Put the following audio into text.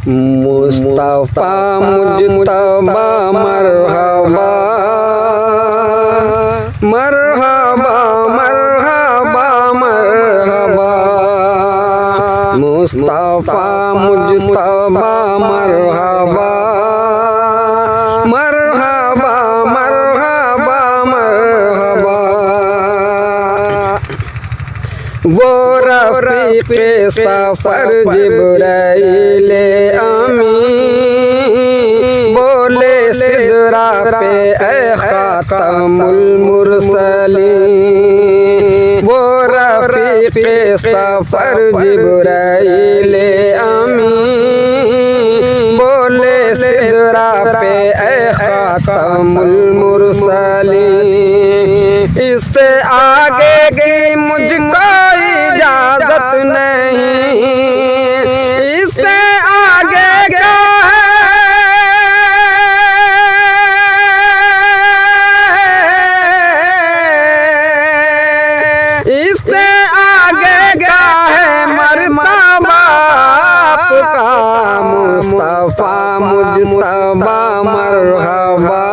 मुस्तफा मुजतबा मरहबा मरहबा मरहबा मरहबा मुस्तफा मुजतबा मरहबा मरहबा मरहबा मरहबा। वो रफ़ीक़े सफ़र जिब्राईल अमीन बोले सिदरा पे ऐ ख़ातमुल मुरसलीन। वो रफ़ीक़े सफ़र जिब्राईल अमीन बोले सिदरा पे ऐ ख़ातमुल मुरसलीन। इससे आगे की मुझको इजाज़त नहीं, इससे आगे का इससे आगे का है मर्तबा आपका। मुस्तफा मुजतबा मरहबा